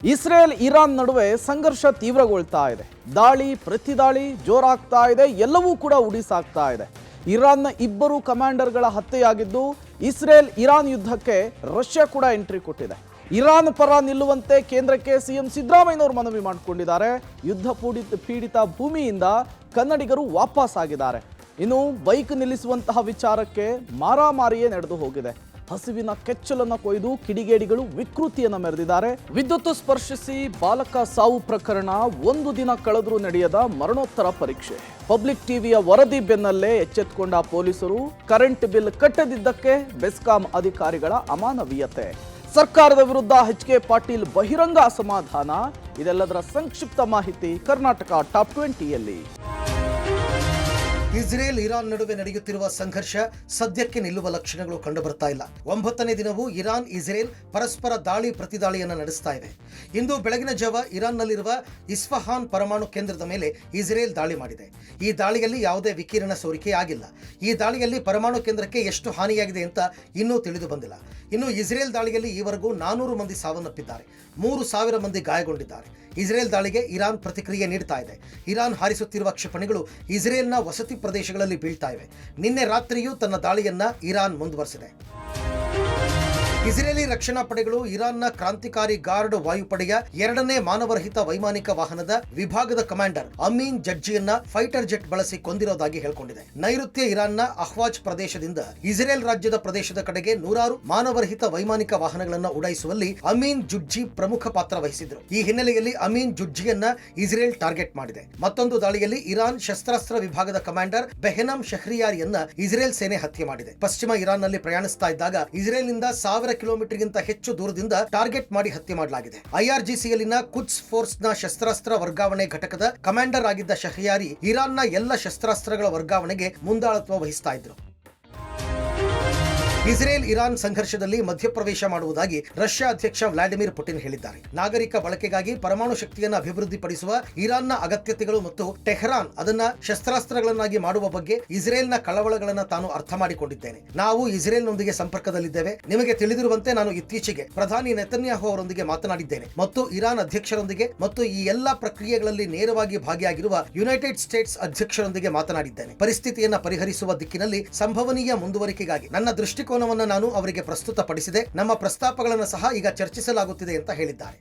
Israel Iran ನಡುವೆ ಸಂಘರ್ಷ ತೀವ್ರಗೊಳ್ತಾ ಇದೆ. ದಾಳಿ ಪ್ರತಿದಾಳಿ ಜೋರಾಗ್ತಾ ಇದೆ. ಎಲ್ಲವೂ ಕೂಡ ಉಡಿಸಾಗ್ತಾ ಇದೆ. ಇರಾನ್ನ ಇಬ್ಬರು ಕಮಾಂಡರ್ಗಳ ಹತ್ಯೆಯಾಗಿದ್ದು ಇಸ್ರೇಲ್ ಇರಾನ್ ಯುದ್ಧಕ್ಕೆ ರಷ್ಯಾ ಕೂಡ ಎಂಟ್ರಿ ಕೊಟ್ಟಿದೆ. ಇರಾನ್ ಪರ ನಿಲ್ಲುವಂತೆ ಕೇಂದ್ರಕ್ಕೆ ಸಿಎಂ ಸಿದ್ದರಾಮಯ್ಯನವರು ಮನವಿ ಮಾಡಿಕೊಂಡಿದ್ದಾರೆ. ಯುದ್ಧ ಪೀಡಿತ ಭೂಮಿಯಿಂದ ಕನ್ನಡಿಗರು ವಾಪಸ್ ಆಗಿದ್ದಾರೆ. ಇನ್ನು ಬೈಕ್ ನಿಲ್ಲಿಸುವಂತಹ ವಿಚಾರಕ್ಕೆ ಮಾರಾಮಾರಿಯೇ ನಡೆದು ಹೋಗಿದೆ. ಹಸಿವಿನ ಕೆಚ್ಚಲನ್ನು ಕೊಯ್ದು ಕಿಡಿಗೇಡಿಗಳು ವಿಕೃತಿಯನ್ನು ಮೆರೆದಿದ್ದಾರೆ. ವಿದ್ಯುತ್ ಸ್ಪರ್ಶಿಸಿ ಬಾಲಕ ಸಾವು ಪ್ರಕರಣ ಒಂದು ದಿನ ಕಳೆದರೂ ನಡೆಯದ ಮರಣೋತ್ತರ ಪರೀಕ್ಷೆ. ಪಬ್ಲಿಕ್ ಟಿವಿಯ ವರದಿ ಬೆನ್ನಲ್ಲೇ ಎಚ್ಚೆತ್ತುಕೊಂಡ ಪೊಲೀಸರು ಕರೆಂಟ್ ಬಿಲ್ ಕಟ್ಟದಿದ್ದಕ್ಕೆ ಬೆಸ್ಕಾಂ ಅಧಿಕಾರಿಗಳ ಅಮಾನವೀಯತೆ. ಸರ್ಕಾರದ ವಿರುದ್ಧ ಎಚ್.ಕೆ. ಪಾಟೀಲ್ ಬಹಿರಂಗ ಅಸಮಾಧಾನ. ಇದೆಲ್ಲದರ ಸಂಕ್ಷಿಪ್ತ ಮಾಹಿತಿ ಕರ್ನಾಟಕ ಟಾಪ್ 20ಯಲ್ಲಿ. ಇಸ್ರೇಲ್ ಇರಾನ್ ನಡುವೆ ನಡೆಯುತ್ತಿರುವ ಸಂಘರ್ಷ ಸದ್ಯಕ್ಕೆ ನಿಲ್ಲುವ ಲಕ್ಷಣಗಳು ಕಂಡುಬರ್ತಾ ಇಲ್ಲ. 9ನೇ ದಿನವೂ ಇರಾನ್ ಇಸ್ರೇಲ್ ಪರಸ್ಪರ ದಾಳಿ ಪ್ರತಿದಾಳಿಯನ್ನು ನಡೆಸ್ತಾ ಇದೆ. ಇಂದು ಬೆಳಗಿನ ಜಾವ ಇರಾನ್ನಲ್ಲಿರುವ ಇಸ್ಫಹಾನ್ ಪರಮಾಣು ಕೇಂದ್ರದ ಮೇಲೆ ಇಸ್ರೇಲ್ ದಾಳಿ ಮಾಡಿದೆ. ಈ ದಾಳಿಯಲ್ಲಿ ಯಾವುದೇ ವಿಕಿರಣ ಸೋರಿಕೆ ಆಗಿಲ್ಲ. ಈ ದಾಳಿಯಲ್ಲಿ ಪರಮಾಣು ಕೇಂದ್ರಕ್ಕೆ ಎಷ್ಟು ಹಾನಿಯಾಗಿದೆ ಅಂತ ಇನ್ನೂ ತಿಳಿದು ಬಂದಿಲ್ಲ. ಇನ್ನು ಇಸ್ರೇಲ್ ದಾಳಿಯಲ್ಲಿ ಈವರೆಗೂ 400 ಮಂದಿ ಸಾವನ್ನಪ್ಪಿದ್ದಾರೆ, 3000 ಮಂದಿ ಗಾಯಗೊಂಡಿದ್ದಾರೆ. ಇಸ್ರೇಲ್ ದಾಳಿಗೆ ಇರಾನ್ ಪ್ರತಿಕ್ರಿಯೆ ನೀಡ್ತಾ ಇದೆ. ಇರಾನ್ ಹಾರಿಸುತ್ತಿರುವ ಕ್ಷಿಪಣಿಗಳು ಇಸ್ರೇಲ್ನ ವಸತಿ ಪ್ರದೇಶಗಳಲ್ಲಿ ಬೀಳ್ತಾ ಇವೆ. ನಿನ್ನೆ ರಾತ್ರಿಯೂ ತನ್ನ ದಾಳಿಯನ್ನ ಇರಾನ್ ಮುಂದುವರೆಸಿದೆ. ಇಸ್ರೇಲಿ ರಕ್ಷಣಾ ಪಡೆಗಳು ಇರಾನ್ನ ಕ್ರಾಂತಿಕಾರಿ ಗಾರ್ಡ್ ವಾಯುಪಡೆಯ 2ನೇ ಮಾನವರಹಿತ ವೈಮಾನಿಕ ವಾಹನದ ವಿಭಾಗದ ಕಮಾಂಡರ್ ಅಮೀನ್ ಜಡ್ಜಿಯನ್ನ ಫೈಟರ್ ಜೆಟ್ ಬಳಸಿ ಕೊಂದಿರೋದಾಗಿ ಹೇಳಿಕೊಂಡಿದೆ. ನೈಋತ್ಯ ಇರಾನ್ನ ಅಹ್ವಾಜ್ ಪ್ರದೇಶದಿಂದ ಇಸ್ರೇಲ್ ರಾಜ್ಯದ ಪ್ರದೇಶದ ಕಡೆಗೆ 100 ಮಾನವರಹಿತ ವೈಮಾನಿಕ ವಾಹನಗಳನ್ನು ಉಡಾಯಿಸುವಲ್ಲಿ ಅಮೀನ್ ಜುಡ್ಜಿ ಪ್ರಮುಖ ಪಾತ್ರ ವಹಿಸಿದ್ರು. ಈ ಹಿನ್ನೆಲೆಯಲ್ಲಿ ಅಮೀನ್ ಜುಡ್ಜಿಯನ್ನ ಇಸ್ರೇಲ್ ಟಾರ್ಗೆಟ್ ಮಾಡಿದೆ. ಮತ್ತೊಂದು ದಾಳಿಯಲ್ಲಿ ಇರಾನ್ ಶಸ್ತ್ರಾಸ್ತ್ರ ವಿಭಾಗದ ಕಮಾಂಡರ್ ಬೆಹನಮ್ ಶಹ್ರಿಯಾರಿಯನ್ನ ಇಸ್ರೇಲ್ ಸೇನೆ ಹತ್ಯೆ ಮಾಡಿದೆ. ಪಶ್ಚಿಮ ಇರಾನ್ನಲ್ಲಿ ಪ್ರಯಾಣಿಸ್ತಾ ಇದ್ದಾಗ ಇಸ್ರೇಲ್ನಿಂದ 1000 ಕಿಲೋಮೀಟರ್ಗಿಂತ ಹೆಚ್ಚು ದೂರದಿಂದ ಟಾರ್ಗೆಟ್ ಮಾಡಿ ಹತ್ಯೆ ಮಾಡಲಾಗಿದೆ. ಐಆರ್ಜಿಸಿಯಲ್ಲಿನ ಕುಡ್ಸ್ ಫೋರ್ಸ್ನ ಶಸ್ತ್ರಾಸ್ತ್ರ ವರ್ಗಾವಣೆ ಘಟಕದ ಕಮಾಂಡರ್ ಆಗಿದ್ದ ಶಹ್ರಿಯಾರಿ ಇರಾನ್ನ ಎಲ್ಲ ಶಸ್ತ್ರಾಸ್ತ್ರಗಳ ವರ್ಗಾವಣೆಗೆ ಮುಂದಾಳತ್ವ ವಹಿಸ್ತಾ ಇದ್ರು. ಇಸ್ರೇಲ್ ಇರಾನ್ ಸಂಘರ್ಷದಲ್ಲಿ ಮಧ್ಯಪ್ರವೇಶ ಮಾಡುವುದಾಗಿ ರಷ್ಯಾ ಅಧ್ಯಕ್ಷ ವ್ಲಾಡಿಮಿರ್ ಪುಟಿನ್ ಹೇಳಿದ್ದಾರೆ. ನಾಗರಿಕ ಬಳಕೆಗಾಗಿ ಪರಮಾಣು ಶಕ್ತಿಯನ್ನು ಅಭಿವೃದ್ಧಿಪಡಿಸುವ ಇರಾನ್ನ ಅಗತ್ಯತೆಗಳು ಮತ್ತು ಟೆಹರಾನ್ ಅದನ್ನ ಶಸ್ತ್ರಾಸ್ತ್ರಗಳನ್ನಾಗಿ ಮಾಡುವ ಬಗ್ಗೆ ಇಸ್ರೇಲ್ನ ಕಳವಳಗಳನ್ನು ತಾನು ಅರ್ಥ ಮಾಡಿಕೊಂಡಿದ್ದೇನೆ. ನಾವು ಇಸ್ರೇಲ್ನೊಂದಿಗೆ ಸಂಪರ್ಕದಲ್ಲಿದ್ದೇವೆ. ನಿಮಗೆ ತಿಳಿದಿರುವಂತೆ ನಾನು ಇತ್ತೀಚೆಗೆ ಪ್ರಧಾನಿ ನೆತನ್ಯಾಹು ಅವರೊಂದಿಗೆ ಮಾತನಾಡಿದ್ದೇನೆ ಮತ್ತು ಇರಾನ್ ಅಧ್ಯಕ್ಷರೊಂದಿಗೆ ಮತ್ತು ಈ ಎಲ್ಲಾ ಪ್ರಕ್ರಿಯೆಗಳಲ್ಲಿ ನೇರವಾಗಿ ಭಾಗಿಯಾಗಿರುವ ಯುನೈಟೆಡ್ ಸ್ಟೇಟ್ಸ್ ಅಧ್ಯಕ್ಷರೊಂದಿಗೆ ಮಾತನಾಡಿದ್ದೇನೆ. ಪರಿಸ್ಥಿತಿಯನ್ನು ಪರಿಹರಿಸುವ ದಿಕ್ಕಿನಲ್ಲಿ ಸಂಭವನೀಯ ಮುಂದುವರಿಕೆಗಾಗಿ ನನ್ನ ದೃಷ್ಟಿಕೋನವನ್ನು ನಾನು ಅವರಿಗೆ ಪ್ರಸ್ತುತಪಡಿಸಿದೆ. ನಮ್ಮ ಪ್ರಸ್ತಾಪಗಳನ್ನು ಸಹ ಈಗ ಚರ್ಚಿಸಲಾಗುತ್ತಿದೆ ಅಂತ ಹೇಳಿದ್ದಾರೆ.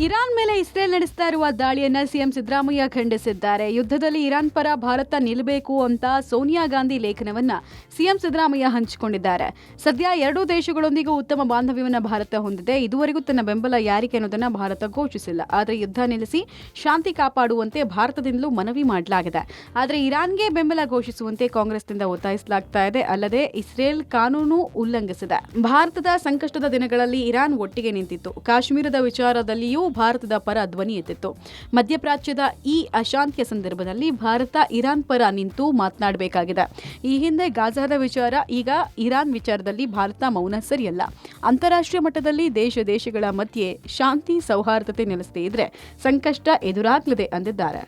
ಇರಾನ್ ಮೇಲೆ ಇಸ್ರೇಲ್ ನಡೆಸ್ತಾ ಇರುವ ದಾಳಿಯನ್ನ ಸಿಎಂ ಸಿದ್ದರಾಮಯ್ಯ ಖಂಡಿಸಿದ್ದಾರೆ. ಯುದ್ಧದಲ್ಲಿ ಇರಾನ್ ಪರ ಭಾರತ ನಿಲ್ಲಬೇಕು ಅಂತ ಸೋನಿಯಾ ಗಾಂಧಿ ಲೇಖನವನ್ನ ಸಿಎಂ ಸಿದ್ದರಾಮಯ್ಯ ಹಂಚಿಕೊಂಡಿದ್ದಾರೆ. ಸದ್ಯ ಎರಡೂ ದೇಶಗಳೊಂದಿಗೂ ಉತ್ತಮ ಬಾಂಧವ್ಯವನ್ನು ಭಾರತ ಹೊಂದಿದೆ. ಇದುವರೆಗೂ ತನ್ನ ಬೆಂಬಲ ಯಾರಿಗೆ ಅನ್ನೋದನ್ನ ಭಾರತ ಘೋಷಿಸಿಲ್ಲ. ಆದರೆ ಯುದ್ಧ ನಿಲ್ಲಿಸಿ ಶಾಂತಿ ಕಾಪಾಡುವಂತೆ ಭಾರತದಿಂದಲೂ ಮನವಿ ಮಾಡಲಾಗಿದೆ. ಆದರೆ ಇರಾನ್ಗೆ ಬೆಂಬಲ ಘೋಷಿಸುವಂತೆ ಕಾಂಗ್ರೆಸ್ನಿಂದ ಒತ್ತಾಯಿಸಲಾಗ್ತಾ ಇದೆ. ಅಲ್ಲದೆ ಇಸ್ರೇಲ್ ಕಾನೂನು ಉಲ್ಲಂಘಿಸಿದೆ. ಭಾರತದ ಸಂಕಷ್ಟದ ದಿನಗಳಲ್ಲಿ ಇರಾನ್ ಒಟ್ಟಿಗೆ ನಿಂತಿತ್ತು. ಕಾಶ್ಮೀರದ ವಿಚಾರದಲ್ಲಿಯೂ ಭಾರತದ ಪರ ಧ್ವನಿ ಎತ್ತಿತ್ತು. ಮಧ್ಯಪ್ರಾಚ್ಯದ ಈ ಅಶಾಂತಿಯ ಸಂದರ್ಭದಲ್ಲಿ ಭಾರತ ಇರಾನ್ ಪರ ನಿಂತು ಮಾತನಾಡಬೇಕಾಗಿದೆ. ಈ ಹಿಂದೆ ಗಾಜಾದ ವಿಚಾರ, ಈಗ ಇರಾನ್ ವಿಚಾರದಲ್ಲಿ ಭಾರತ ಮೌನ ಸರಿಯಲ್ಲ. ಅಂತಾರಾಷ್ಟ್ರೀಯ ಮಟ್ಟದಲ್ಲಿ ದೇಶಗಳ ಮಧ್ಯೆ ಶಾಂತಿ ಸೌಹಾರ್ದತೆ ನೆಲೆಸದೇ ಇದ್ರೆ ಸಂಕಷ್ಟ ಎದುರಾಗಲಿದೆ ಅಂದಿದ್ದಾರೆ.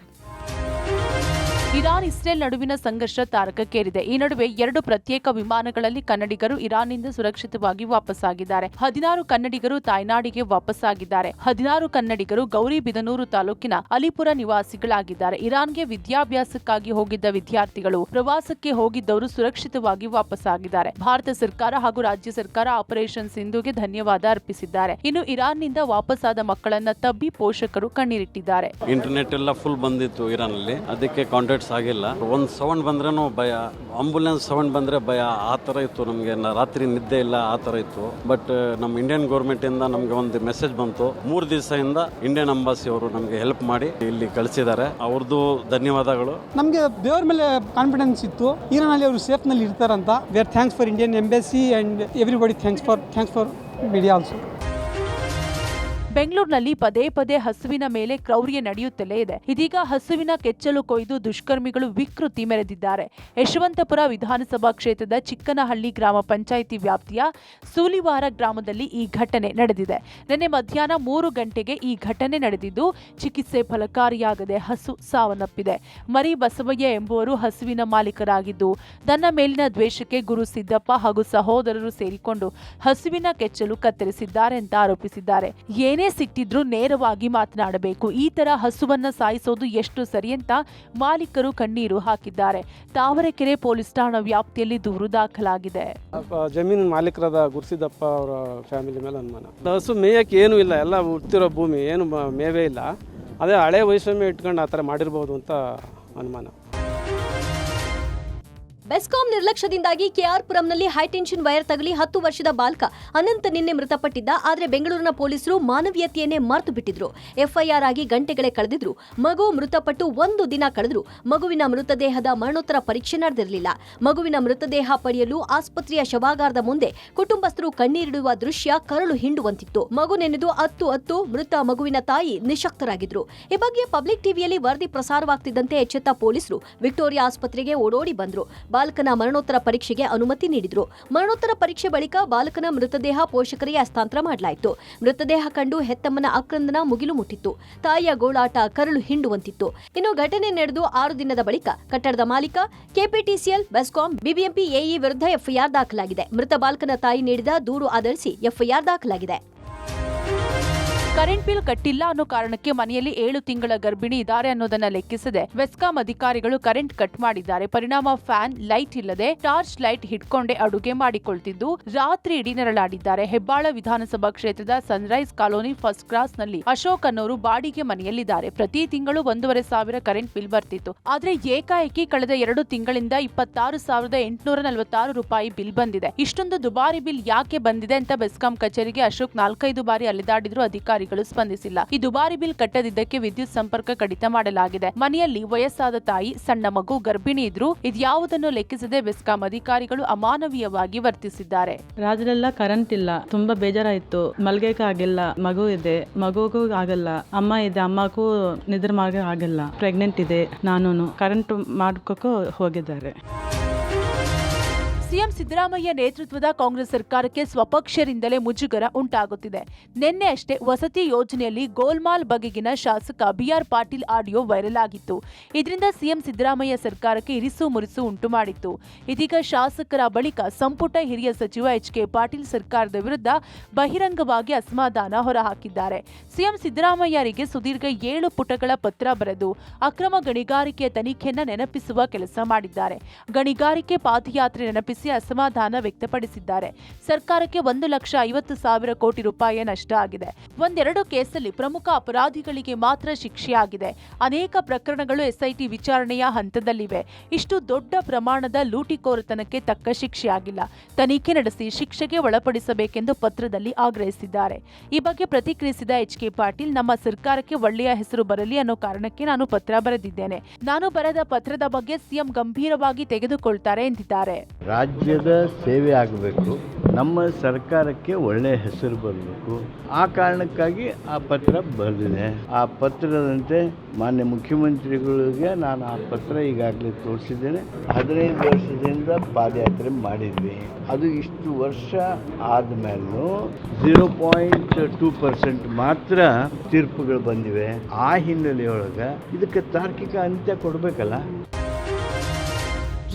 ಇರಾನ್ ಇಸ್ರೇಲ್ ನಡುವಿನ ಸಂಘರ್ಷ ತಾರಕಕ್ಕೇರಿದೆ. ಈ ನಡುವೆ 2 ಪ್ರತ್ಯೇಕ ವಿಮಾನಗಳಲ್ಲಿ ಕನ್ನಡಿಗರು ಇರಾನ್ನಿಂದ ಸುರಕ್ಷಿತವಾಗಿ ವಾಪಸ್ಸಾಗಿದ್ದಾರೆ. 16 ಕನ್ನಡಿಗರು ತಾಯ್ನಾಡಿಗೆ ವಾಪಸ್ಸಾಗಿದ್ದಾರೆ. 16 ಕನ್ನಡಿಗರು ಗೌರಿಬಿದನೂರು ತಾಲೂಕಿನ ಅಲಿಪುರ ನಿವಾಸಿಗಳಾಗಿದ್ದಾರೆ. ಇರಾನ್ಗೆ ವಿದ್ಯಾಭ್ಯಾಸಕ್ಕಾಗಿ ಹೋಗಿದ್ದ ವಿದ್ಯಾರ್ಥಿಗಳು, ಪ್ರವಾಸಕ್ಕೆ ಹೋಗಿದ್ದವರು ಸುರಕ್ಷಿತವಾಗಿ ವಾಪಸ್ಸಾಗಿದ್ದಾರೆ. ಭಾರತ ಸರ್ಕಾರ ಹಾಗೂ ರಾಜ್ಯ ಸರ್ಕಾರ ಆಪರೇಷನ್ ಸಿಂಧುಗೆ ಧನ್ಯವಾದ ಅರ್ಪಿಸಿದ್ದಾರೆ. ಇನ್ನು ಇರಾನ್ನಿಂದ ವಾಪಸ್ಸಾದ ಮಕ್ಕಳನ್ನ ತಬ್ಬಿ ಪೋಷಕರು ಕಣ್ಣೀರಿಟ್ಟಿದ್ದಾರೆ. ಇಂಟರ್ನೆಟ್ ಎಲ್ಲ ಫುಲ್ ಬಂದಿತ್ತು ಇರಾನ್ ಅಲ್ಲಿ, ಅದಕ್ಕೆ ಕಾಂಟ್ಯಾಕ್ಟ್ ಆಗಿಲ್ಲ. ಒಂದು ಸೌಂಡ್ ಬಂದ್ರೇನು ಭಯ, ಆಂಬುಲೆನ್ಸ್ ಸೌಂಡ್ ಬಂದ್ರೆ ಭಯ, ಆ ತರ ಇತ್ತು. ನಮಗೆ ರಾತ್ರಿ ನಿದ್ದೆ ಇಲ್ಲ, ಆ ತರ ಇತ್ತು. ಬಟ್ ನಮ್ಮ ಇಂಡಿಯನ್ ಗೌರ್ಮೆಂಟ್ ಇಂದ ನಮ್ಗೆ ಒಂದು ಮೆಸೇಜ್ ಬಂತು. 3 ದಿವಸದಿಂದ ಇಂಡಿಯನ್ ಎಂಬಾಸಿ ಅವರು ನಮ್ಗೆ ಹೆಲ್ಪ್ ಮಾಡಿ ಇಲ್ಲಿ ಕಳಿಸಿದ್ದಾರೆ. ಅವ್ರದ್ದು ಧನ್ಯವಾದಗಳು. ನಮಗೆ ದೇವರ ಮೇಲೆ ಕಾನ್ಫಿಡೆನ್ಸ್ ಇತ್ತು, ಇರಾನ್ ಅಲ್ಲಿ ಅವರು ಸೇಫ್ ನಲ್ಲಿ ಇರ್ತಾರಂತ. We are thanks for Indian embassy and everybody thanks for media also. ಬೆಂಗಳೂರಿನಲ್ಲಿ ಪದೇ ಪದೇ ಹಸುವಿನ ಮೇಲೆ ಕ್ರೌರ್ಯ ನಡೆಯುತ್ತಲೇ ಇದೆ. ಇದೀಗ ಹಸುವಿನ ಕೆಚ್ಚಲು ಕೊಯ್ದು ದುಷ್ಕರ್ಮಿಗಳು ವಿಕೃತಿ ಮೆರೆದಿದ್ದಾರೆ. ಯಶವಂತಪುರ ವಿಧಾನಸಭಾ ಕ್ಷೇತ್ರದ ಚಿಕ್ಕನಹಳ್ಳಿ ಗ್ರಾಮ ಪಂಚಾಯಿತಿ ವ್ಯಾಪ್ತಿಯ ಸೂಲಿವಾರ ಗ್ರಾಮದಲ್ಲಿ ಈ ಘಟನೆ ನಡೆದಿದೆ. ನಿನ್ನೆ ಮಧ್ಯಾಹ್ನ 3 ಗಂಟೆಗೆ ಈ ಘಟನೆ ನಡೆದಿದ್ದು, ಚಿಕಿತ್ಸೆ ಫಲಕಾರಿಯಾಗದೆ ಹಸು ಸಾವನ್ನಪ್ಪಿದೆ. ಮರಿ ಬಸವಯ್ಯ ಎಂಬುವರು ಹಸುವಿನ ಮಾಲೀಕರಾಗಿದ್ದು, ತನ್ನ ಮೇಲಿನ ದ್ವೇಷಕ್ಕೆ ಗುರು ಸಿದ್ದಪ್ಪ ಹಾಗೂ ಸಹೋದರರು ಸೇರಿಕೊಂಡು ಹಸುವಿನ ಕೆಚ್ಚಲು ಕತ್ತರಿಸಿದ್ದಾರೆ ಅಂತ ಆರೋಪಿಸಿದ್ದಾರೆ. ಏನೇ ಸಿಟ್ಟಿದ್ರೂ ನೇರವಾಗಿ ಮಾತನಾಡಬೇಕು, ಈ ತರ ಹಸುವನ್ನ ಸಾಯಿಸೋದು ಎಷ್ಟು ಸರಿ ಅಂತ ಮಾಲೀಕರು ಕಣ್ಣೀರು ಹಾಕಿದ್ದಾರೆ. ತಾವರೆಕೆರೆ ಪೊಲೀಸ್ ಠಾಣಾ ವ್ಯಾಪ್ತಿಯಲ್ಲಿ ದೂರು ದಾಖಲಾಗಿದೆ. ಜಮೀನು ಮಾಲೀಕರಾದ ಗುರುಸಿದ್ದಪ್ಪ ಅವರ ಫ್ಯಾಮಿಲಿ ಮೇಲೆ ಅನುಮಾನ. ಹಸು ಮೇಯಕ್ಕೆ ಏನೂ ಇಲ್ಲ, ಎಲ್ಲ ಹುಟ್ಟಿರೋ ಭೂಮಿ, ಏನು ಮೇವೇ ಇಲ್ಲ. ಅದೇ ಹಳೆ ವೈಷಮ್ಯ ಇಟ್ಕೊಂಡು ಆ ಥರ ಮಾಡಿರ್ಬೋದು ಅಂತ ಅನುಮಾನ. ಬೆಸ್ಕಾಂ ನಿರ್ಲಕ್ಷ್ಯದಿಂದಾಗಿ ಕೆಆರ್ಪುರಂನಲ್ಲಿ ಹೈಟೆನ್ಷನ್ ವೈರ್ ತಗುಲಿ 10 ವರ್ಷದ ಬಾಲಕ ಅನಂತ್ ನಿನ್ನೆ ಮೃತಪಟ್ಟಿದ್ದ. ಆದರೆ ಬೆಂಗಳೂರಿನ ಪೊಲೀಸರು ಮಾನವೀಯತೆಯನ್ನೇ ಮರೆತು ಬಿಟ್ಟಿದ್ರು. ಎಫ್ಐಆರ್ ಆಗಿ ಗಂಟೆಗಳೇ ಕಳೆದಿದ್ರು. ಮಗು ಮೃತಪಟ್ಟು 1 ದಿನ ಕಳೆದ್ರು. ಮಗುವಿನ ಮೃತದೇಹದ ಮರಣೋತ್ತರ ಪರೀಕ್ಷೆ ನಡೆದಿರಲಿಲ್ಲ. ಮಗುವಿನ ಮೃತದೇಹ ಪಡೆಯಲು ಆಸ್ಪತ್ರೆಯ ಶವಾಗಾರದ ಮುಂದೆ ಕುಟುಂಬಸ್ಥರು ಕಣ್ಣೀರಿಡುವ ದೃಶ್ಯ ಕರಳು ಹಿಂಡುವಂತಿತ್ತು. ಮಗು ನೆನೆದು ಅತ್ತು ಮೃತ ಮಗುವಿನ ತಾಯಿ ನಿಶಕ್ತರಾಗಿದ್ರು. ಈ ಬಗ್ಗೆ ಪಬ್ಲಿಕ್ ಟಿವಿಯಲ್ಲಿ ವರದಿ ಪ್ರಸಾರವಾಗ್ತಿದ್ದಂತೆ ಎಚ್ಚೆತ್ತ ಪೊಲೀಸರು ವಿಕ್ಟೋರಿಯಾ ಆಸ್ಪತ್ರೆಗೆ ಓಡೋಡಿ ಬಂದ್ರು. ಬಾಲಕನ ಮರಣೋತ್ತರ ಪರೀಕ್ಷೆಗೆ ಅನುಮತಿ ನೀಡಿದ್ರು. ಮರಣೋತ್ತರ ಪರೀಕ್ಷೆ ಬಳಿಕ ಬಾಲಕನ ಮೃತದೇಹ ಪೋಷಕರಿಗೆ ಹಸ್ತಾಂತರ ಮಾಡಲಾಯಿತು. ಮೃತದೇಹ ಕಂಡು ಹೆತ್ತಮ್ಮನ ಆಕ್ರಂದನ ಮುಗಿಲು ಮುಟ್ಟಿತ್ತು. ತಾಯಿಯ ಗೋಳಾಟ ಕರಳು ಹಿಂಡುವಂತಿತ್ತು. ಇನ್ನು ಘಟನೆ ನಡೆದು 6 ದಿನದ ಬಳಿಕ ಕಟ್ಟಡದ ಮಾಲೀಕ, ಕೆಪಿಟಿಸಿಎಲ್, ಬೆಸ್ಕಾಂ, ಬಿಬಿಎಂಪಿ ಎಇ ವಿರುದ್ಧ ಎಫ್ಐಆರ್ ದಾಖಲಾಗಿದೆ. ಮೃತ ಬಾಲಕನ ತಾಯಿ ನೀಡಿದ ದೂರು ಆಧರಿಸಿ ಎಫ್ಐಆರ್ ದಾಖಲಾಗಿದೆ. ಕರೆಂಟ್ ಬಿಲ್ ಕಟ್ಟಿಲ್ಲ ಅನ್ನೋ ಕಾರಣಕ್ಕೆ ಮನೆಯಲ್ಲಿ 7 ತಿಂಗಳ ಗರ್ಭಿಣಿ ಇದ್ದಾರೆ ಅನ್ನೋದನ್ನ ಲೆಕ್ಕಿಸದೆ ಬೆಸ್ಕಾಂ ಅಧಿಕಾರಿಗಳು ಕರೆಂಟ್ ಕಟ್ ಮಾಡಿದ್ದಾರೆ. ಪರಿಣಾಮ ಫ್ಯಾನ್, ಲೈಟ್ ಇಲ್ಲದೆ ಟಾರ್ಚ್ ಲೈಟ್ ಹಿಡ್ಕೊಂಡೇ ಅಡುಗೆ ಮಾಡಿಕೊಳ್ತಿದ್ದು ರಾತ್ರಿ ಇಡೀ ನೆರಳಾಡಿದ್ದಾರೆ. ಹೆಬ್ಬಾಳ ವಿಧಾನಸಭಾ ಕ್ಷೇತ್ರದ ಸನ್ರೈಸ್ ಕಾಲೋನಿ ಫಸ್ಟ್ ಕ್ರಾಸ್ ನಲ್ಲಿ ಅಶೋಕ್ ಅನ್ನೋರು ಬಾಡಿಗೆ ಮನೆಯಲ್ಲಿದ್ದಾರೆ. ಪ್ರತಿ ತಿಂಗಳು 1,500 ಕರೆಂಟ್ ಬಿಲ್ ಬರ್ತಿತ್ತು. ಆದ್ರೆ ಏಕಾಏಕಿ ಕಳೆದ 2 ತಿಂಗಳಿಂದ 26,846 ರೂಪಾಯಿ ಬಿಲ್ ಬಂದಿದೆ. ಇಷ್ಟೊಂದು ದುಬಾರಿ ಬಿಲ್ ಯಾಕೆ ಬಂದಿದೆ ಅಂತ ಬೆಸ್ಕಾಂ ಕಚೇರಿಗೆ ಅಶೋಕ್ 4-5 ಬಾರಿ ಅಲೆದಾಡಿದ್ರು. ಅಧಿಕಾರಿಗಳು ಸ್ಪಂದಿಸಿಲ್ಲ. ಈ ದುಬಾರಿ ಬಿಲ್ ಕಟ್ಟದಿದ್ದಕ್ಕೆ ವಿದ್ಯುತ್ ಸಂಪರ್ಕ ಕಡಿತ ಮಾಡಲಾಗಿದೆ. ಮನೆಯಲ್ಲಿ ವಯಸ್ಸಾದ ತಾಯಿ, ಸಣ್ಣ ಮಗು, ಗರ್ಭಿಣಿ ಇದ್ರು. ಇದ್ಯಾವುದನ್ನು ಲೆಕ್ಕಿಸದೆ ಬೆಸ್ಕಾಂ ಅಧಿಕಾರಿಗಳು ಅಮಾನವೀಯವಾಗಿ ವರ್ತಿಸಿದ್ದಾರೆ. ರಾಜ್ಯದೆಲ್ಲ ಕರೆಂಟ್ ಇಲ್ಲ, ತುಂಬಾ ಬೇಜಾರಾಯ್ತು. ಮಲ್ಗೆಕ ಆಗಿಲ್ಲ, ಮಗು ಇದೆ, ಮಗುಗೂ ಆಗಲ್ಲ, ಅಮ್ಮ ಇದೆ, ಅಮ್ಮಗೂ ನಿದ್ರೆ ಮಾಡಕ್ಕೆ ಆಗಲ್ಲ, ಪ್ರೆಗ್ನೆಂಟ್ ಇದೆ. ನಾನು ಕರೆಂಟ್ ಮಾಡ್ಕೋಕೆ ಹೋಗಿದ್ದಾರೆ. ಸಿಎಂ ಸಿದ್ದರಾಮಯ್ಯ ನೇತೃತ್ವದ ಕಾಂಗ್ರೆಸ್ ಸರ್ಕಾರಕ್ಕೆ ಸ್ವಪಕ್ಷರಿಂದಲೇ ಮುಜುಗರ ಉಂಟಾಗುತ್ತಿದೆ. ನಿನ್ನೆ ಅಷ್ಟೇ ವಸತಿ ಯೋಜನೆಯಲ್ಲಿ ಗೋಲ್ಮಾಲ್ ಬಗೆಗಿನ ಶಾಸಕ ಬಿಆರ್ ಪಾಟೀಲ್ ಆಡಿಯೋ ವೈರಲ್ ಆಗಿತ್ತು. ಇದರಿಂದ ಸಿಎಂ ಸಿದ್ದರಾಮಯ್ಯ ಸರ್ಕಾರಕ್ಕೆ ಇರಿಸು ಮುರಿಸು ಉಂಟು ಮಾಡಿತ್ತು. ಇದೀಗ ಶಾಸಕರ ಬಳಿಕ ಸಂಪುಟ ಹಿರಿಯ ಸಚಿವ ಎಚ್.ಕೆ. ಪಾಟೀಲ್ ಸರ್ಕಾರದ ವಿರುದ್ಧ ಬಹಿರಂಗವಾಗಿ ಅಸಮಾಧಾನ ಹೊರಹಾಕಿದ್ದಾರೆ. ಸಿಎಂ ಸಿದ್ದರಾಮಯ್ಯರಿಗೆ ಸುದೀರ್ಘ 7 ಪುಟಗಳ ಪತ್ರ ಬರೆದು ಅಕ್ರಮ ಗಣಿಗಾರಿಕೆಯ ತನಿಖೆಯನ್ನ ನೆನಪಿಸುವ ಕೆಲಸ ಮಾಡಿದ್ದಾರೆ. ಗಣಿಗಾರಿಕೆ ಪಾದಯಾತ್ರೆ ನೆನಪಿಸಿ ಅಸಮಾಧಾನ ವ್ಯಕ್ತಪಡಿಸಿದ್ದಾರೆ. ಸರ್ಕಾರಕ್ಕೆ 1,50,000 ಕೋಟಿ ರೂಪಾಯಿ ನಷ್ಟ ಆಗಿದೆ. 1-2 ಕೇಸಲ್ಲಿ ಪ್ರಮುಖ ಅಪರಾಧಿಗಳಿಗೆ ಮಾತ್ರ ಶಿಕ್ಷೆಯಾಗಿದೆ. ಅನೇಕ ಪ್ರಕರಣಗಳು ಎಸ್ಐಟಿ ವಿಚಾರಣೆಯ ಹಂತದಲ್ಲಿವೆ. ಇಷ್ಟು ದೊಡ್ಡ ಪ್ರಮಾಣದ ಲೂಟಿಕೋರತನಕ್ಕೆ ತಕ್ಕ ಶಿಕ್ಷೆಯಾಗಿಲ್ಲ. ತನಿಖೆ ನಡೆಸಿ ಶಿಕ್ಷೆಗೆ ಒಳಪಡಿಸಬೇಕೆಂದು ಪತ್ರದಲ್ಲಿ ಆಗ್ರಹಿಸಿದ್ದಾರೆ. ಈ ಬಗ್ಗೆ ಪ್ರತಿಕ್ರಿಯಿಸಿದ ಎಚ್.ಕೆ. ಪಾಟೀಲ್, ನಮ್ಮ ಸರ್ಕಾರಕ್ಕೆ ಒಳ್ಳೆಯ ಹೆಸರು ಬರಲಿ ಅನ್ನೋ ಕಾರಣಕ್ಕೆ ನಾನು ಪತ್ರ ಬರೆದಿದ್ದೇನೆ. ನಾನು ಬರೆದ ಪತ್ರದ ಬಗ್ಗೆ ಸಿಎಂ ಗಂಭೀರವಾಗಿ ತೆಗೆದುಕೊಳ್ತಾರೆ ಎಂದಿದ್ದಾರೆ. ರಾಜ್ಯದ ಸೇವೆ ಆಗಬೇಕು, ನಮ್ಮ ಸರ್ಕಾರಕ್ಕೆ ಒಳ್ಳೆಯ ಹೆಸರು ಬರಬೇಕು. ಆ ಕಾರಣಕ್ಕಾಗಿ ಆ ಪತ್ರ ಬರೆದಿದೆ. ಆ ಪತ್ರದಂತೆ ಮಾನ್ಯ ಮುಖ್ಯಮಂತ್ರಿಗಳಿಗೆ ನಾನು ಆ ಪತ್ರ ಈಗಾಗಲೇ ತೋರಿಸಿದ್ದೇನೆ. 15 ವರ್ಷದಿಂದ ಪಾದಯಾತ್ರೆ ಮಾಡಿದ್ವಿ. ಅದು ಇಷ್ಟು ವರ್ಷ ಆದಮೇಲೂ 0.2% ಮಾತ್ರ ತೀರ್ಪುಗಳು ಬಂದಿವೆ. ಆ ಹಿನ್ನೆಲೆಯೊಳಗೆ ಇದಕ್ಕೆ ತಾರ್ಕಿಕ ಅಂತ್ಯ ಕೊಡಬೇಕಲ್ಲ.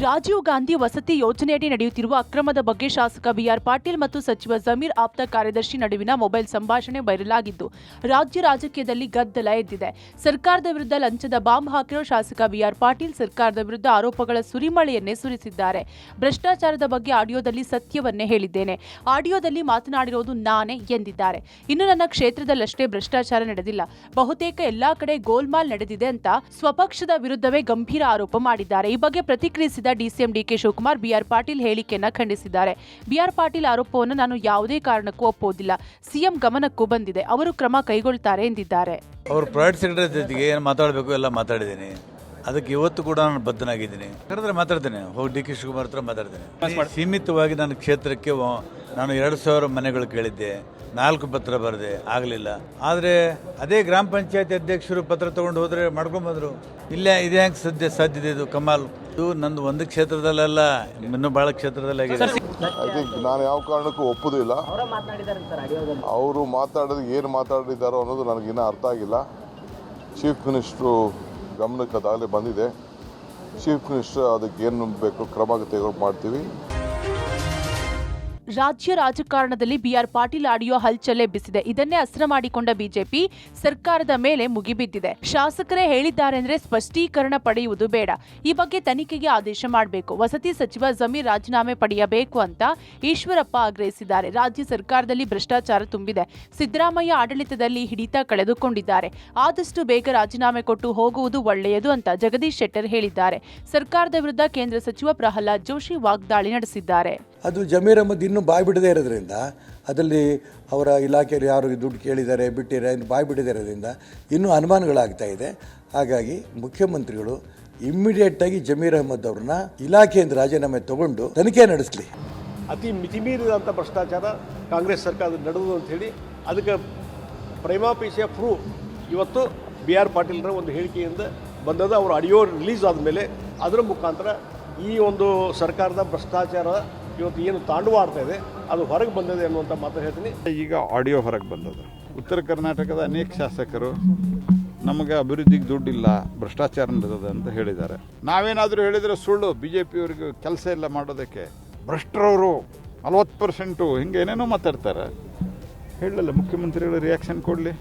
ರಾಜೀವ್ ಗಾಂಧಿ ವಸತಿ ಯೋಜನೆಯಡಿ ನಡೆಯುತ್ತಿರುವ ಅಕ್ರಮದ ಬಗ್ಗೆ ಶಾಸಕ ಬಿಆರ್ ಪಾಟೀಲ್ ಮತ್ತು ಸಚಿವ ಜಮೀರ್ ಆಪ್ತ ಕಾರ್ಯದರ್ಶಿ ನಡುವಿನ ಮೊಬೈಲ್ ಸಂಭಾಷಣೆ ವೈರಲ್ ಆಗಿದ್ದು ರಾಜ್ಯ ರಾಜಕೀಯದಲ್ಲಿ ಗದ್ದಲ ಎದ್ದಿದೆ. ಸರ್ಕಾರದ ವಿರುದ್ಧ ಲಂಚದ ಬಾಂಬ್ ಹಾಕಿರೋ ಶಾಸಕ ಬಿಆರ್ ಪಾಟೀಲ್ ಸರ್ಕಾರದ ವಿರುದ್ಧ ಆರೋಪಗಳ ಸುರಿಮಳೆಯನ್ನೇ ಸುರಿಸಿದ್ದಾರೆ. ಭ್ರಷ್ಟಾಚಾರದ ಬಗ್ಗೆ ಆಡಿಯೋದಲ್ಲಿ ಸತ್ಯವನ್ನೇ ಹೇಳಿದ್ದೇನೆ, ಆಡಿಯೋದಲ್ಲಿ ಮಾತನಾಡಿರೋದು ನಾನೇ ಎಂದಿದ್ದಾರೆ. ಇನ್ನು ನನ್ನ ಕ್ಷೇತ್ರದಲ್ಲಷ್ಟೇ ಭ್ರಷ್ಟಾಚಾರ ನಡೆದಿಲ್ಲ, ಬಹುತೇಕ ಎಲ್ಲಾ ಕಡೆ ಗೋಲ್ಮಾಲ್ ನಡೆದಿದೆ ಅಂತ ಸ್ವಪಕ್ಷದ ವಿರುದ್ಧವೇ ಗಂಭೀರ ಆರೋಪ ಮಾಡಿದ್ದಾರೆ. ಈ ಬಗ್ಗೆ ಪ್ರತಿಕ್ರಿಯಿಸಿದ DCM DK Shivakumar BR Patil ಹೇಳಿಕೆಯನ್ನ ಖಂಡಿಸಿದ್ದಾರೆ. ಬಿಆರ್ ಪಾಟೀಲ್ ಆರೋಪವನ್ನು ನಾನು ಯಾವುದೇ ಕಾರಣಕ್ಕೂ ಒಪ್ಪೋದಿಲ್ಲ, ಸಿಎಂ ಗಮನಕ್ಕೂ ಬಂದಿದೆ, ಅವರು ಕ್ರಮ ಕೈಗೊಳ್ತಾರೆ ಎಂದಿದ್ದಾರೆ. ಅವರು ಪ್ರೈವೇಟ್ ಸೆಕ್ರೆಟರಿ ಜೊತೆಗೆ ಏನು ಮಾತಾಡಬೇಕು ಎಲ್ಲ ಮಾತಾಡಿದ್ದೀನಿ. ಅದಕ್ಕೆ ಇವತ್ತು ಕೂಡ ನಾನು ಬದ್ಧನಾಗಿದ್ದೀನಿ. ಕರೆದ್ರೆ ಮಾತಾಡ್ತೇನೆ, ಹೋಗಿ ಡಿ ಕೆ ಶಿವಕುಮಾರ್ ಹತ್ರ ಮಾತಾಡ್ತೇನೆ. ಸೀಮಿತವಾಗಿ ನನ್ನ ಕ್ಷೇತ್ರಕ್ಕೆ ನಾನು 2,000 ಮನೆಗಳು ಕೇಳಿದ್ದೆ. 4 ಪತ್ರ ಬರದೆ ಆಗಲಿಲ್ಲ. ಆದರೆ ಅದೇ ಗ್ರಾಮ ಪಂಚಾಯತ್ ಅಧ್ಯಕ್ಷರು ಪತ್ರ ತಗೊಂಡು ಹೋದರೆ ಮಾಡ್ಕೊಂಬಂದರು. ಇಲ್ಲೇ ಇದೆ ಹೆಂಗೆ ಸಾಧ್ಯತೆ ಇದು ಕಮಾಲ್. ಇದು ನಂದು ಒಂದು ಕ್ಷೇತ್ರದಲ್ಲ, ಇನ್ನೂ ಭಾಳ ಕ್ಷೇತ್ರದಲ್ಲಿ ಆಗಿದೆ. ಐ ಥಿಂಕ್ ನಾನು ಯಾವ ಕಾರಣಕ್ಕೂ ಒಪ್ಪುದಿಲ್ಲ. ಅವರು ಮಾತಾಡೋದು ಏನು ಮಾತಾಡಿದ್ದಾರೋ ಅನ್ನೋದು ನನಗಿನ್ನೂ ಅರ್ಥ ಆಗಿಲ್ಲ. ಚೀಫ್ ಮಿನಿಸ್ಟ್ರು ಗಮನಕ್ಕೆ ಅದಾಗಲೇ ಬಂದಿದೆ. ಚೀಫ್ ಮಿನಿಸ್ಟರ್ ಅದಕ್ಕೆ ಏನು ಬೇಕು ಕ್ರಮ ತೆಗೆದುಕೊಂಡು ಮಾಡ್ತೀವಿ. ರಾಜ್ಯ ರಾಜಕಾರಣದಲ್ಲಿ ಬಿಆರ್ ಪಾಟೀಲ್ ಆಡಿಯೋ ಹಲ್ಚಲ್ಲೇ ಬಿಸಿದೆ. ಇದನ್ನೇ ಅಸ್ತ್ರ ಮಾಡಿಕೊಂಡ ಬಿಜೆಪಿ ಸರ್ಕಾರದ ಮೇಲೆ ಮುಗಿಬಿದ್ದಿದೆ. ಶಾಸಕರೇ ಹೇಳಿದ್ದಾರೆ ಅಂದ್ರೆ ಸ್ಪಷ್ಟೀಕರಣ ಪಡೆಯುವುದು ಬೇಡ. ಈ ಬಗ್ಗೆ ತನಿಖೆಗೆ ಆದೇಶ ಮಾಡಬೇಕು. ವಸತಿ ಸಚಿವ ಜಮೀರ್ ರಾಜೀನಾಮೆ ಪಡೆಯಬೇಕು ಅಂತ ಈಶ್ವರಪ್ಪ ಆಗ್ರಹಿಸಿದ್ದಾರೆ. ರಾಜ್ಯ ಸರ್ಕಾರದಲ್ಲಿ ಭ್ರಷ್ಟಾಚಾರ ತುಂಬಿದೆ. ಸಿದ್ದರಾಮಯ್ಯ ಆಡಳಿತದಲ್ಲಿ ಹಿಡಿತ ಕಳೆದುಕೊಂಡಿದ್ದಾರೆ. ಆದಷ್ಟು ಬೇಗ ರಾಜೀನಾಮೆ ಕೊಟ್ಟು ಹೋಗುವುದು ಒಳ್ಳೆಯದು ಅಂತ ಜಗದೀಶ್ ಶೆಟ್ಟರ್ ಹೇಳಿದ್ದಾರೆ. ಸರ್ಕಾರದ ವಿರುದ್ಧ ಕೇಂದ್ರ ಸಚಿವ ಪ್ರಹ್ಲಾದ್ ಜೋಶಿ ವಾಗ್ದಾಳಿ ನಡೆಸಿದ್ದಾರೆ. ಅದು ಜಮೀರ್ ಅಹಮದ್ ಇನ್ನೂ ಬಾಯಿ ಬಿಡದೇ ಇರೋದ್ರಿಂದ, ಅದರಲ್ಲಿ ಅವರ ಇಲಾಖೆಯಲ್ಲಿ ಯಾರು ದುಡ್ಡು ಕೇಳಿದ್ದಾರೆ ಬಿಟ್ಟಿದ್ದಾರೆ ಬಾಯಿ ಬಿಡದೇ ಇರೋದ್ರಿಂದ ಇನ್ನೂ ಅನುಮಾನಗಳಾಗ್ತಾ ಇದೆ. ಹಾಗಾಗಿ ಮುಖ್ಯಮಂತ್ರಿಗಳು ಇಮ್ಮಿಡಿಯೇಟಾಗಿ ಜಮೀರ್ ಅಹಮದ್ ಅವ್ರನ್ನ ಇಲಾಖೆಯಿಂದ ರಾಜೀನಾಮೆ ತಗೊಂಡು ತನಿಖೆ ನಡೆಸಲಿ. ಅತಿ ಮಿತಿಮೀರಿದಂಥ ಭ್ರಷ್ಟಾಚಾರ ಕಾಂಗ್ರೆಸ್ ಸರ್ಕಾರದಲ್ಲಿ ನಡೆದು ಅಂಥೇಳಿ ಅದಕ್ಕೆ ಪ್ರೈಮಾಪೇಶಿಯ ಪ್ರೂವ್ ಇವತ್ತು BR ಪಾಟೀಲ್ರ ಒಂದು ಹೇಳಿಕೆಯಿಂದ ಬಂದದ. ಅವರು ಆಡಿಯೋ ರಿಲೀಸ್ ಆದಮೇಲೆ ಅದರ ಮುಖಾಂತರ ಈ ಒಂದು ಸರ್ಕಾರದ ಭ್ರಷ್ಟಾಚಾರ ಇವತ್ತು ಏನು ತಾಂಡವಾಡ್ತಾ ಇದೆ ಅದು ಹೊರಗೆ ಬಂದಿದೆ ಅನ್ನುವಂಥ ಮಾತು ಹೇಳ್ತೀನಿ. ಈಗ ಆಡಿಯೋ ಹೊರಗೆ ಬಂದದ. ಉತ್ತರ ಕರ್ನಾಟಕದ ಅನೇಕ ಶಾಸಕರು ನಮಗೆ ಅಭಿವೃದ್ಧಿಗೆ ದುಡ್ಡಿಲ್ಲ, ಭ್ರಷ್ಟಾಚಾರ ನಡೆದದ ಅಂತ ಹೇಳಿದ್ದಾರೆ. ನಾವೇನಾದರೂ ಹೇಳಿದರೆ ಸುಳ್ಳು. BJPಯವರಿಗೆ ಕೆಲಸ ಇಲ್ಲ ಮಾಡೋದಕ್ಕೆ. ಭ್ರಷ್ಟರವರು 40% ಹಿಂಗೆ ಏನೇನೋ ಮಾತಾಡ್ತಾರೆ. ಹೇಳಲ್ಲ ಮುಖ್ಯಮಂತ್ರಿಗಳು ರಿಯಾಕ್ಷನ್ ಕೊಡಲಿ.